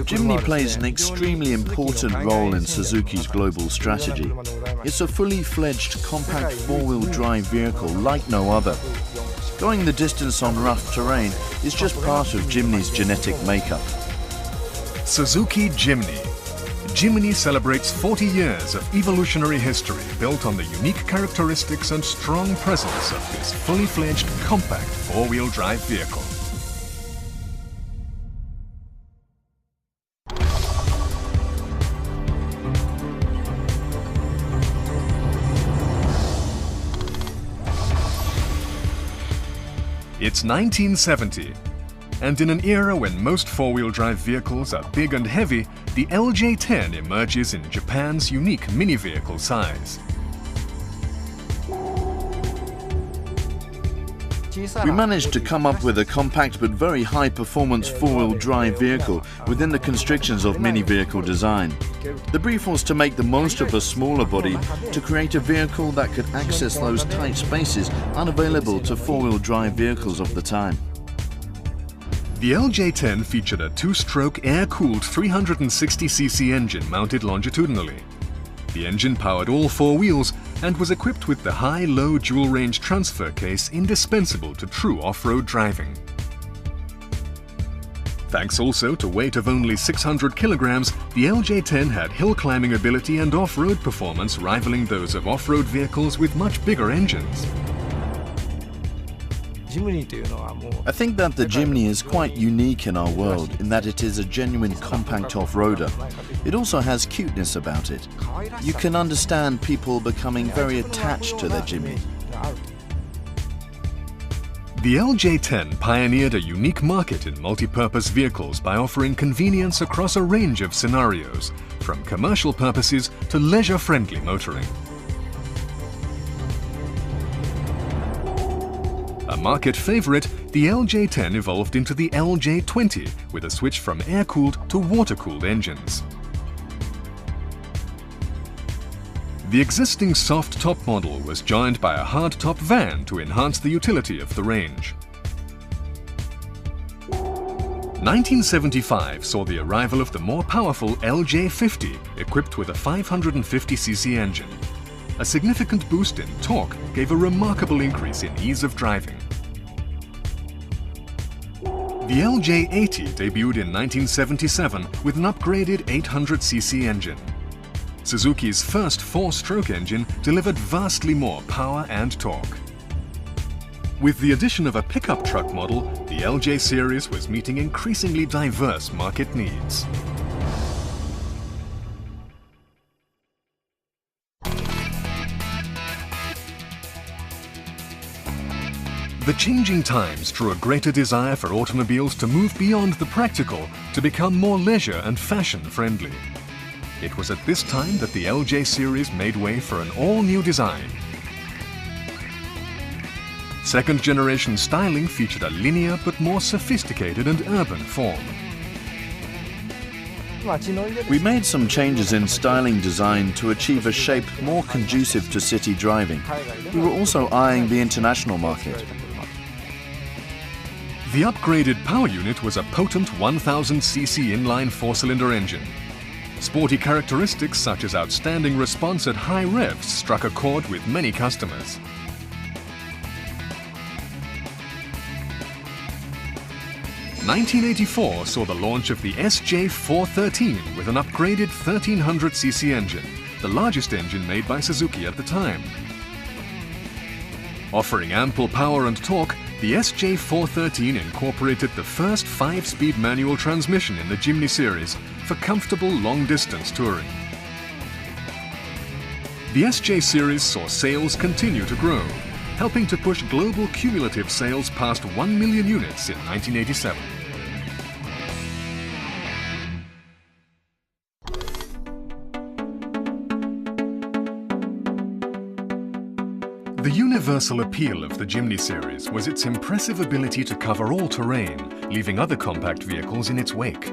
Jimny plays an extremely important role in Suzuki's global strategy. It's a fully fledged compact four-wheel drive vehicle like no other. Going the distance on rough terrain is just part of Jimny's genetic makeup. Suzuki Jimny. Jimny celebrates 40 years of evolutionary history built on the unique characteristics and strong presence of this fully fledged compact four-wheel drive vehicle. It's 1970, and in an era when most four-wheel drive vehicles are big and heavy, the LJ10 emerges in Japan's unique mini-vehicle size. We managed to come up with a compact but very high-performance four-wheel drive vehicle within the constrictions of mini-vehicle design. The brief was to make the most of a smaller body to create a vehicle that could access those tight spaces unavailable to four-wheel drive vehicles of the time. The LJ10 featured a two-stroke air-cooled 360cc engine mounted longitudinally. The engine powered all four wheels and was equipped with the high-low dual-range transfer case indispensable to true off-road driving. Thanks also to weight of only 600 kilograms, the LJ10 had hill-climbing ability and off-road performance rivaling those of off-road vehicles with much bigger engines. I think that the Jimny is quite unique in our world in that it is a genuine compact off-roader. It also has cuteness about it. You can understand people becoming very attached to their Jimny. The LJ10 pioneered a unique market in multi-purpose vehicles by offering convenience across a range of scenarios, from commercial purposes to leisure-friendly motoring. A market favorite, the LJ10 evolved into the LJ20 with a switch from air-cooled to water-cooled engines. The existing soft-top model was joined by a hard-top van to enhance the utility of the range. 1975 saw the arrival of the more powerful LJ50 equipped with a 550cc engine. A significant boost in torque gave a remarkable increase in ease of driving. The LJ80 debuted in 1977 with an upgraded 800cc engine. Suzuki's first four-stroke engine delivered vastly more power and torque. With the addition of a pickup truck model, the LJ series was meeting increasingly diverse market needs. The changing times drew a greater desire for automobiles to move beyond the practical to become more leisure and fashion-friendly. It was at this time that the LJ series made way for an all-new design. Second-generation styling featured a linear but more sophisticated and urban form. We made some changes in styling design to achieve a shape more conducive to city driving. We were also eyeing the international market. The upgraded power unit was a potent 1000cc inline four-cylinder engine. Sporty characteristics such as outstanding response at high revs struck a chord with many customers. (1984) saw the launch of the SJ410 with an upgraded 1300cc engine, the largest engine made by Suzuki at the time. Offering ample power and torque, the SJ410 incorporated the first 5-speed manual transmission in the Jimny series for comfortable long-distance touring. The SJ series saw sales continue to grow, helping to push global cumulative sales past 1 million units in 1987. The universal appeal of the Jimny series was its impressive ability to cover all terrain, leaving other compact vehicles in its wake.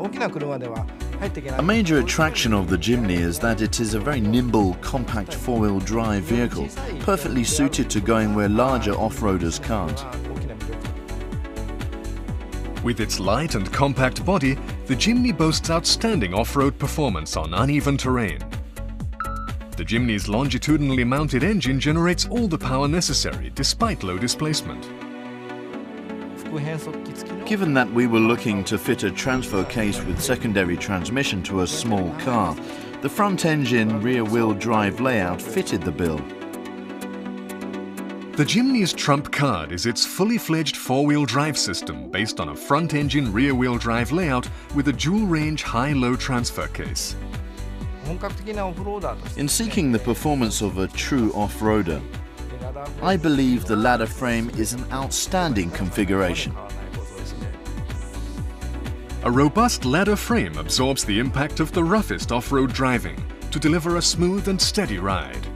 A major attraction of the Jimny is that it is a very nimble, compact four-wheel drive vehicle, perfectly suited to going where larger off-roaders can't. With its light and compact body, the Jimny boasts outstanding off-road performance on uneven terrain. The Jimny's longitudinally mounted engine generates all the power necessary despite low displacement. Given that we were looking to fit a transfer case with secondary transmission to a small car, the front engine rear-wheel drive layout fitted the bill. The Jimny's trump card is its fully-fledged four-wheel drive system based on a front-engine rear-wheel drive layout with a dual-range high-low transfer case. In seeking the performance of a true off-roader, I believe the ladder frame is an outstanding configuration. A robust ladder frame absorbs the impact of the roughest off-road driving to deliver a smooth and steady ride.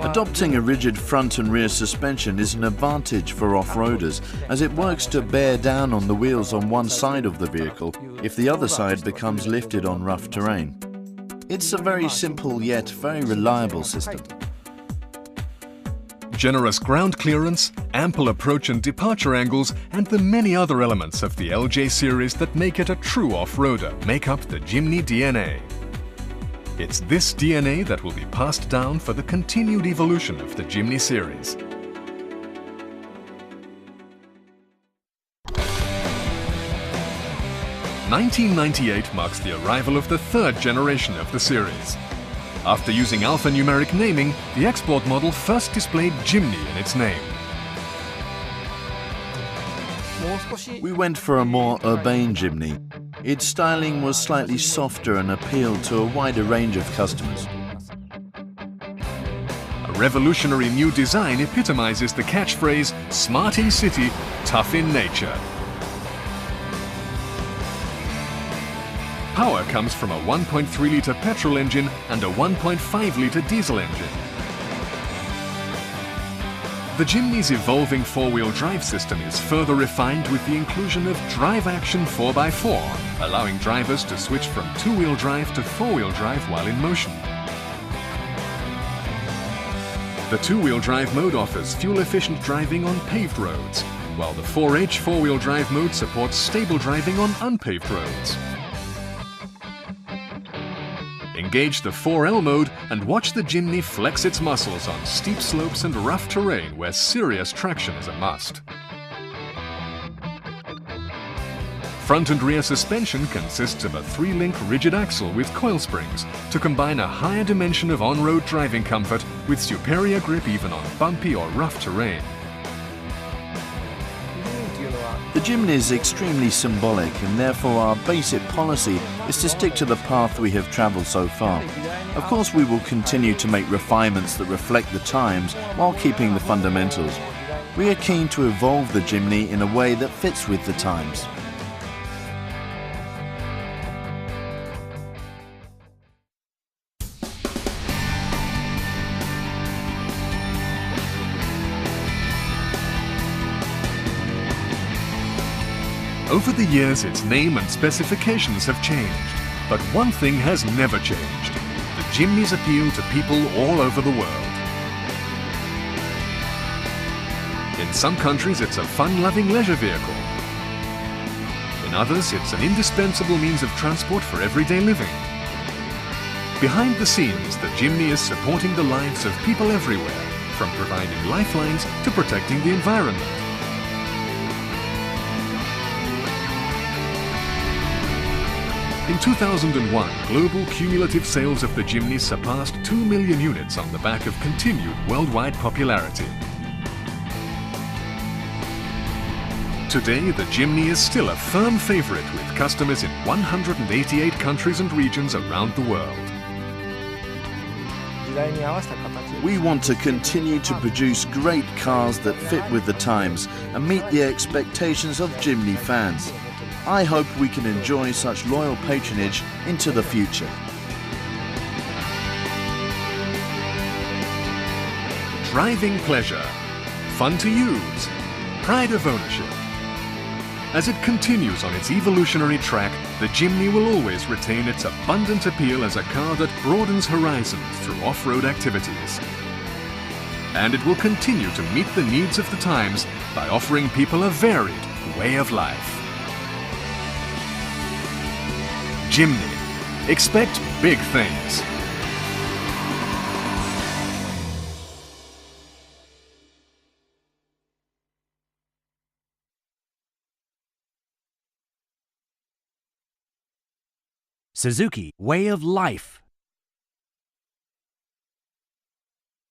Adopting a rigid front and rear suspension is an advantage for off-roaders, as it works to bear down on the wheels on one side of the vehicle if the other side becomes lifted on rough terrain. It's a very simple yet very reliable system. Generous ground clearance, ample approach and departure angles, and the many other elements of the LJ series that make it a true off-roader make up the Jimny DNA. It's this DNA that will be passed down for the continued evolution of the Jimny series. (1998) marks the arrival of the third generation of the series. After using alphanumeric naming, the export model first displayed Jimny in its name. We went for a more urbane Jimny. Its styling was slightly softer and appealed to a wider range of customers. A revolutionary new design epitomizes the catchphrase, "Smart in city, tough in nature." Power comes from a 1.3-litre petrol engine and a 1.5-litre diesel engine. The Jimny's evolving four-wheel drive system is further refined with the inclusion of Drive Action 4x4, allowing drivers to switch from two-wheel drive to four-wheel drive while in motion. The two-wheel drive mode offers fuel-efficient driving on paved roads, while the 4H four-wheel drive mode supports stable driving on unpaved roads. Engage the 4L mode and watch the Jimny flex its muscles on steep slopes and rough terrain where serious traction is a must. Front and rear suspension consists of a 3-link rigid axle with coil springs to combine a higher dimension of on-road driving comfort with superior grip even on bumpy or rough terrain. The Jimny is extremely symbolic, and therefore our basic policy is to stick to the path we have travelled so far. Of course, we will continue to make refinements that reflect the times while keeping the fundamentals. We are keen to evolve the Jimny in a way that fits with the times. Over the years, its name and specifications have changed, but one thing has never changed: the Jimny's appeal to people all over the world. In some countries, it's a fun-loving leisure vehicle. In others, it's an indispensable means of transport for everyday living. Behind the scenes, the Jimny is supporting the lives of people everywhere, from providing lifelines to protecting the environment. In 2001, global cumulative sales of the Jimny surpassed 2 million units on the back of continued worldwide popularity. Today, the Jimny is still a firm favorite with customers in 188 countries and regions around the world. We want to continue to produce great cars that fit with the times and meet the expectations of Jimny fans. I hope we can enjoy such loyal patronage into the future. Driving pleasure, fun to use, pride of ownership. As it continues on its evolutionary track, the Jimny will always retain its abundant appeal as a car that broadens horizons through off-road activities. And it will continue to meet the needs of the times by offering people a varied way of life. Jimny. Expect big things. Suzuki way of life.